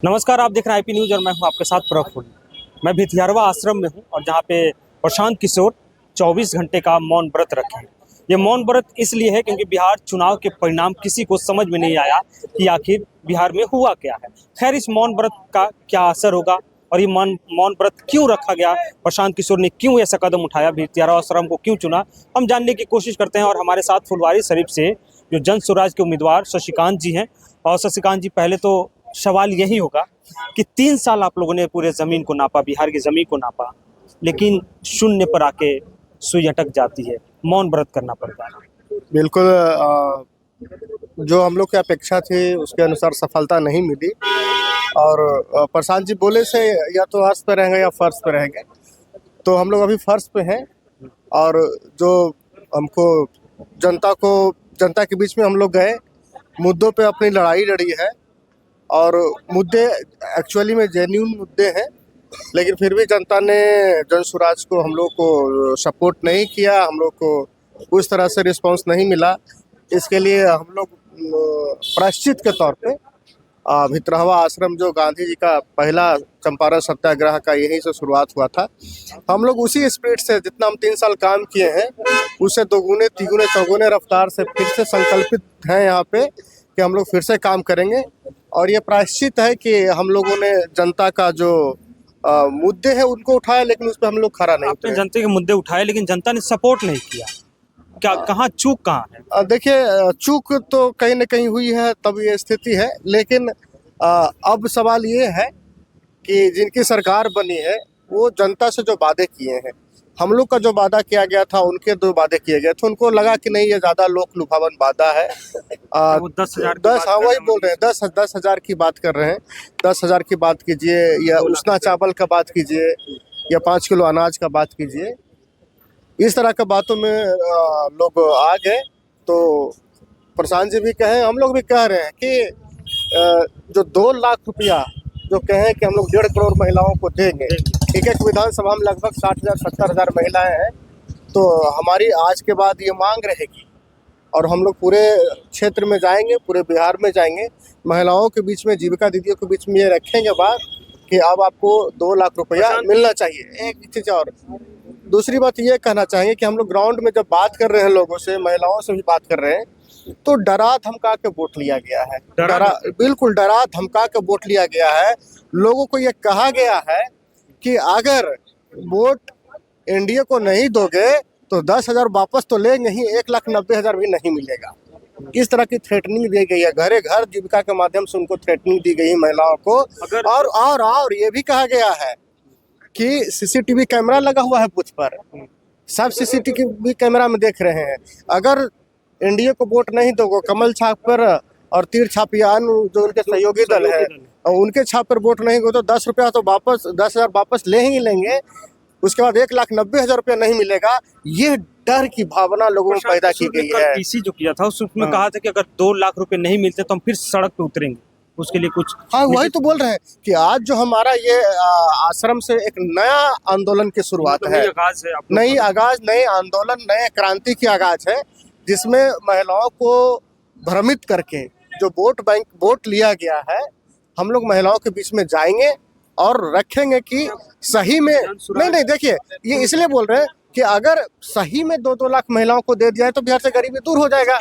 नमस्कार, आप देख रहे हैं आईपी न्यूज और मैं हूं आपके साथ प्रफुल्ल। मैं भिथियारवा आश्रम में हूं और जहां पे प्रशांत किशोर 24 घंटे का मौन व्रत रखे हैं। ये मौन व्रत इसलिए है क्योंकि बिहार चुनाव के परिणाम किसी को समझ में नहीं आया कि आखिर बिहार में हुआ क्या है। खैर, इस मौन व्रत का क्या असर होगा और ये मौन व्रत क्यों रखा गया, प्रशांत किशोर ने क्यों ऐसा कदम उठाया, भिथियारवा आश्रम को क्यों चुना, हम जानने की कोशिश करते हैं। और हमारे साथ फुलवारी शरीफ से जो जन स्वराज के उम्मीदवार शशिकांत जी हैं। और शशिकांत जी, पहले तो सवाल यही होगा कि 3 साल आप लोगों ने पूरे जमीन को नापा, बिहार की जमीन को नापा, लेकिन शून्य पर आके सुई अटक जाती है, मौन व्रत करना पड़ता है। बिल्कुल जो हम लोग की अपेक्षा थी उसके अनुसार सफलता नहीं मिली। और प्रशांत जी बोले से या तो अर्श पे रहेंगे या फर्श पे रहेंगे, तो हम लोग अभी फर्श पे हैं। और जो हमको जनता के बीच में हम लोग गए, मुद्दों पे अपनी लड़ाई लड़ी है। और मुद्दे एक्चुअली में जेन्युइन मुद्दे हैं, लेकिन फिर भी जनता ने जन स्वराज को हम लोग को सपोर्ट नहीं किया, हम लोग को उस तरह से रिस्पांस नहीं मिला। इसके लिए हम लोग प्रायश्चित के तौर पे भितरहवा आश्रम, जो गांधी जी का पहला चंपारण सत्याग्रह का यहीं से शुरुआत हुआ था, हम लोग उसी स्पीड से जितना हम 3 साल काम किए हैं उससे दोगुने तिगुने चौगुने रफ्तार से फिर से संकल्पित हैं यहाँ पे कि हम लोग फिर से काम करेंगे। और ये प्रायश्चित है कि हम लोगों ने जनता का जो मुद्दे हैं उनको उठाया, लेकिन उस पर हम लोग खरा नहीं उतरे। जनता के मुद्दे उठाए लेकिन जनता ने सपोर्ट नहीं किया, क्या कहाँ चूक कहाँ है? देखिए, चूक तो कहीं ना कहीं हुई है, तब ये स्थिति है। लेकिन अब सवाल ये है कि जिनकी सरकार बनी है वो जनता से जो वादे किए हैं, हम लोग का जो वादा किया गया था, उनके 2 वादे किए गए थे, उनको लगा कि नहीं ये ज़्यादा लोक लुभावन वादा है। वो 10,000 हाँ, वही बोल रहे हैं, 10,000 की बात कर रहे हैं। 10,000 की बात कीजिए, या उसना चावल का बात कीजिए, या 5 किलो अनाज का बात कीजिए। इस तरह के बातों में लोग आ गए। तो प्रशांत जी भी कहें, हम लोग भी कह रहे हैं कि जो 2 लाख रुपया जो कहें कि हम लोग 1.5 करोड़ महिलाओं को देंगे, एक विधानसभा में लगभग 60,000 70,000 महिलाएं हैं, तो हमारी आज के बाद ये मांग रहेगी। और हम लोग पूरे क्षेत्र में जाएंगे, पूरे बिहार में जाएंगे, महिलाओं के बीच में, जीविका दीदियों के बीच में ये रखेंगे बात कि अब आपको 2 लाख रुपया मिलना चाहिए। एक चीज़ और, दूसरी बात ये कहना चाहेंगे कि हम लोग ग्राउंड में जब बात कर रहे हैं, लोगों से, महिलाओं से भी बात कर रहे हैं, तो डरा धमका के वोट लिया गया है। बिल्कुल डरा धमका के वोट लिया गया है। लोगों को ये कहा गया है कि अगर वोट एनडीए को नहीं दोगे तो 10,000 वापस तो लेंगे ही, 1,90,000 भी नहीं मिलेगा। इस तरह की थ्रेटनिंग दी गई है, घरे घर जीविका के माध्यम से उनको थ्रेटनिंग दी गई है महिलाओं को। और ये भी कहा गया है कि सीसीटीवी कैमरा लगा हुआ है बूथ पर, सब सीसीटीवी कैमरा में देख रहे हैं। अगर एनडीए को वोट नहीं दोगे, कमल छाप पर और तीर छापियान जो उनके सहयोगी दल है, और उनके छाप पर वोट नहीं हो तो 10 रुपया तो वापस, 10,000 वापस ले ही लेंगे। उसके बाद 1,90,000 रुपया नहीं मिलेगा। ये डर की भावना लोगों में पैदा की गई है। पीसी जो किया था उसमें कहा था कि अगर 2 लाख रुपए नहीं मिलते तो हम फिर सड़क पे उतरेंगे, उसके लिए कुछ। हाँ, वही तो बोल रहे हैं कि आज जो हमारा ये आश्रम से एक नया आंदोलन की शुरुआत है, नई आंदोलन, नए क्रांति की आगाज है, जिसमें महिलाओं को भ्रमित करके जो वोट लिया गया है, हम लोग महिलाओं के बीच में जाएंगे और रखेंगे कि सही में नहीं। देखिए, ये इसलिए बोल रहे हैं कि अगर सही में 2-2 लाख महिलाओं को दे दिया है तो बिहार से गरीबी दूर हो जाएगा।